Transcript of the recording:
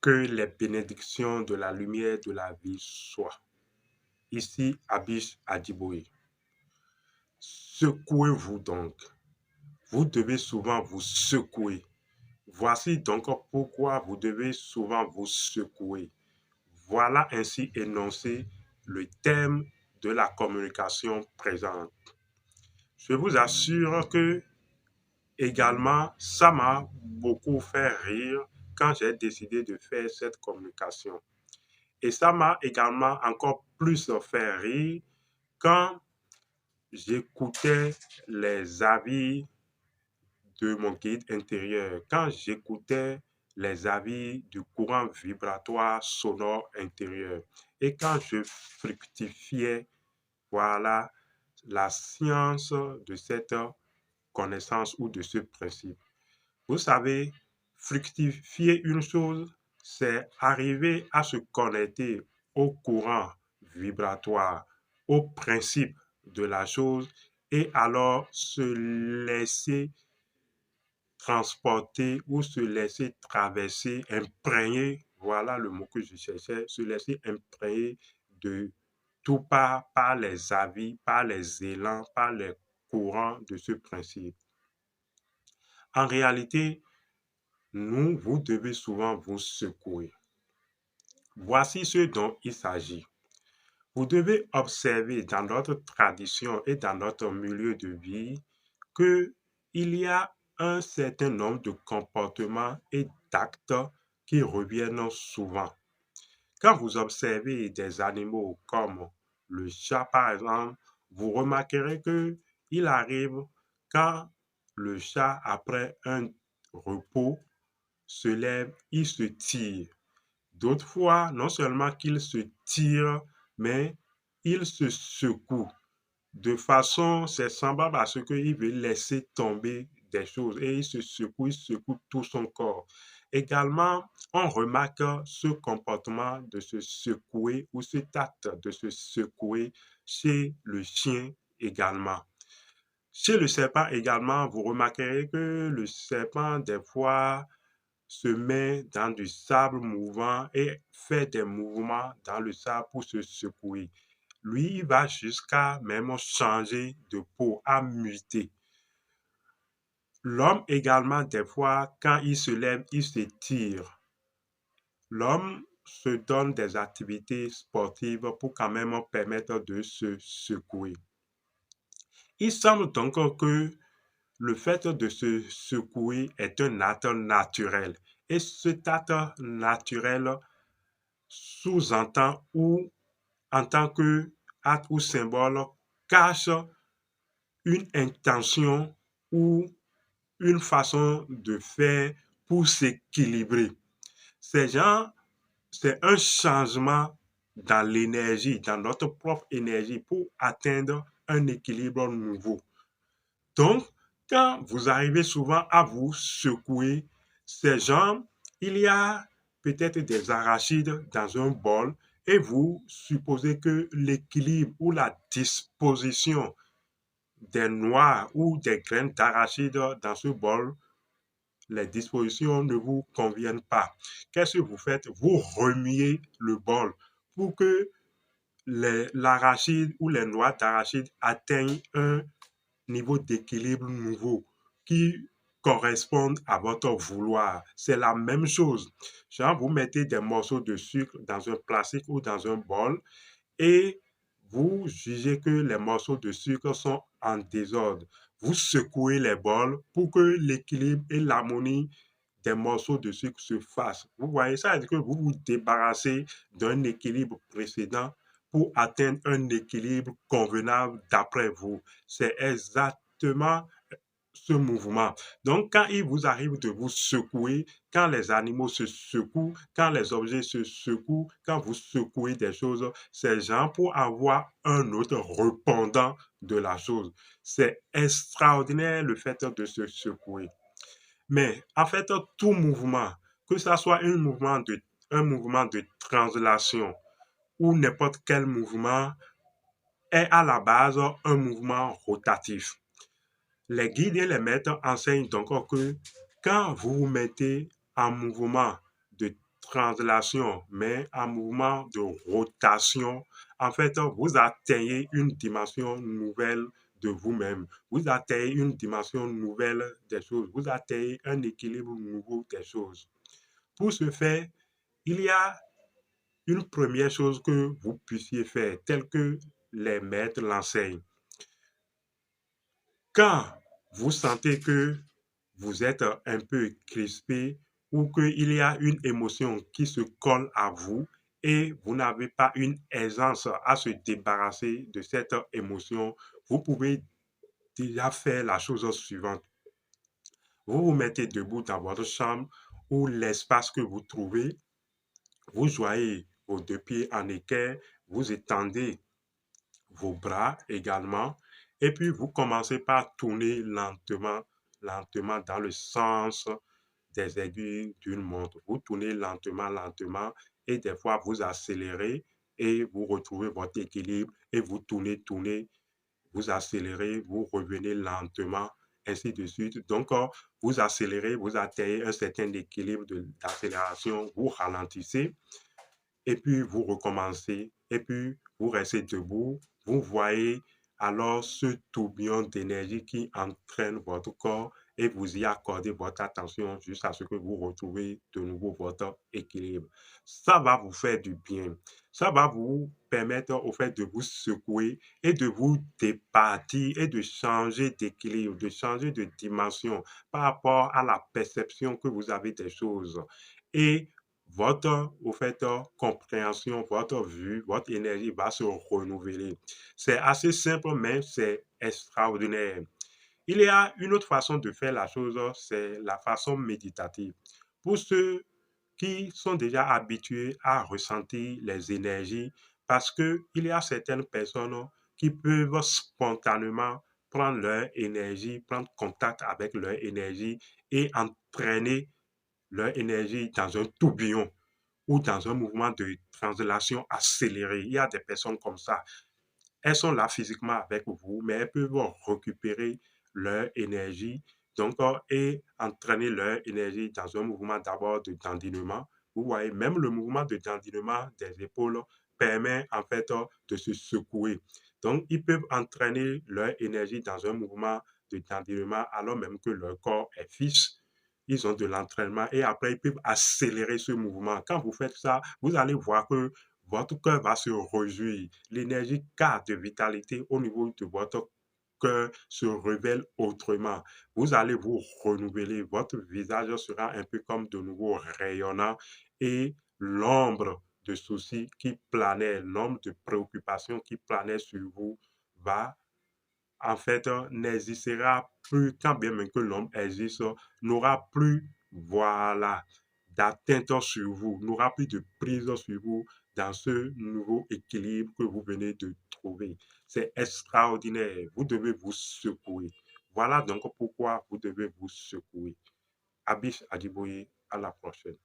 Que les bénédictions de la lumière de la vie soient. Ici, Abish Adjiboye. Secouez-vous donc. Vous devez souvent vous secouer. Voici donc pourquoi vous devez souvent vous secouer. Voilà ainsi énoncé le thème de la communication présente. Je vous assure que également, ça m'a beaucoup fait rire quand j'ai décidé de faire cette communication. Et ça m'a également encore plus fait rire quand j'écoutais les avis de mon guide intérieur, quand j'écoutais les avis du courant vibratoire sonore intérieur et quand je fructifiais, voilà, la science de cette connaissance ou de ce principe. Vous savez, fructifier une chose, c'est arriver à se connecter au courant vibratoire, au principe de la chose et alors se laisser transporter ou se laisser traverser, imprégner, voilà le mot que je cherchais, se laisser imprégner de tout par les avis, par les élans, par les courants de ce principe. En réalité, vous devez souvent vous secouer. Voici ce dont il s'agit. Vous devez observer dans notre tradition et dans notre milieu de vie qu'il y a un certain nombre de comportements et d'actes qui reviennent souvent. Quand vous observez des animaux comme le chat, par exemple, vous remarquerez qu'il arrive quand le chat, après un repos, se lève, il se tire. D'autres fois, non seulement qu'il se tire, mais il se secoue. De façon, c'est semblable à ce qu'il veut laisser tomber des choses et il secoue tout son corps. Également, on remarque ce comportement de se secouer ou cet acte de se secouer chez le chien également. Chez le serpent également, vous remarquerez que le serpent, des fois, se met dans du sable mouvant et fait des mouvements dans le sable pour se secouer. Lui, il va jusqu'à même changer de peau, à muter. L'homme également, des fois, quand il se lève, il se tire. L'homme se donne des activités sportives pour quand même permettre de se secouer. Il semble donc que le fait de se secouer est un acte naturel. Et cet acte naturel sous-entend ou en tant que acte ou symbole cache une intention ou une façon de faire pour s'équilibrer. Ces gens, c'est un changement dans l'énergie, dans notre propre énergie pour atteindre un équilibre nouveau. Donc, quand vous arrivez souvent à vous secouer, ces gens, il y a peut-être des arachides dans un bol et vous supposez que l'équilibre ou la disposition des noix ou des graines d'arachide dans ce bol, les dispositions ne vous conviennent pas. Qu'est-ce que vous faites? Vous remuez le bol pour que l'arachide ou les noix d'arachide atteignent un niveau d'équilibre nouveau qui correspondent à votre vouloir. C'est la même chose. Genre, vous mettez des morceaux de sucre dans un plastique ou dans un bol et vous jugez que les morceaux de sucre sont en désordre. Vous secouez les bols pour que l'équilibre et l'harmonie des morceaux de sucre se fassent. Vous voyez ça, c'est que vous vous débarrassez d'un équilibre précédent pour atteindre un équilibre convenable d'après vous. C'est exactement ce mouvement. Donc, quand il vous arrive de vous secouer, quand les animaux se secouent, quand les objets se secouent, quand vous secouez des choses, c'est genre pour avoir un autre répondant de la chose. C'est extraordinaire le fait de se secouer. Mais en fait, tout mouvement, que ce soit un mouvement de translation ou n'importe quel mouvement, est à la base un mouvement rotatif. Les guides et les maîtres enseignent donc que quand vous vous mettez en mouvement de translation, mais un mouvement de rotation. En fait, vous atteignez une dimension nouvelle de vous-même. Vous atteignez une dimension nouvelle des choses. Vous atteignez un équilibre nouveau des choses. Pour ce faire, il y a une première chose que vous puissiez faire, telle que les maîtres l'enseignent. Quand vous sentez que vous êtes un peu crispé ou qu'il y a une émotion qui se colle à vous et vous n'avez pas une aisance à se débarrasser de cette émotion, vous pouvez déjà faire la chose suivante. Vous vous mettez debout dans votre chambre ou l'espace que vous trouvez, vous joignez vos deux pieds en équerre, vous étendez vos bras également. Et puis, vous commencez par tourner lentement, lentement dans le sens des aiguilles d'une montre. Vous tournez lentement, lentement et des fois, vous accélérez et vous retrouvez votre équilibre et vous tournez, tournez, vous accélérez, vous revenez lentement, ainsi de suite. Donc, vous accélérez, vous atteignez un certain équilibre d'accélération, vous ralentissez et puis vous recommencez, et puis vous restez debout, vous voyez alors ce tourbillon d'énergie qui entraîne votre corps et vous y accordez votre attention jusqu'à ce que vous retrouvez de nouveau votre équilibre. Ça va vous faire du bien. Ça va vous permettre au fait de vous secouer et de vous départir et de changer d'équilibre, de changer de dimension par rapport à la perception que vous avez des choses. Et votre, au fait, compréhension, votre vue, votre énergie va se renouveler. C'est assez simple, mais c'est extraordinaire. Il y a une autre façon de faire la chose, c'est la façon méditative. Pour ceux qui sont déjà habitués à ressentir les énergies, parce qu'il y a certaines personnes qui peuvent spontanément prendre leur énergie, prendre contact avec leur énergie et entraîner leur énergie dans un tourbillon ou dans un mouvement de translation accéléré. Il y a des personnes comme ça. Elles sont là physiquement avec vous, mais elles peuvent récupérer leur énergie donc, et entraîner leur énergie dans un mouvement d'abord de dandinement. Vous voyez, même le mouvement de dandinement des épaules permet en fait de se secouer. Donc, ils peuvent entraîner leur énergie dans un mouvement de dandinement alors même que leur corps est fixe. Ils ont de l'entraînement et après, ils peuvent accélérer ce mouvement. Quand vous faites ça, vous allez voir que votre cœur va se réjouir. L'énergie carte de vitalité au niveau de votre cœur se révèle autrement. Vous allez vous renouveler. Votre visage sera un peu comme de nouveau rayonnant et l'ombre de soucis qui planait, l'ombre de préoccupations qui planait sur vous va en fait, n'existera plus, quand bien même que l'homme existe, n'aura plus, voilà, d'atteinte sur vous, n'aura plus de prise sur vous dans ce nouveau équilibre que vous venez de trouver. C'est extraordinaire. Vous devez vous secouer. Voilà donc pourquoi vous devez vous secouer. Abish Adiboye, à la prochaine.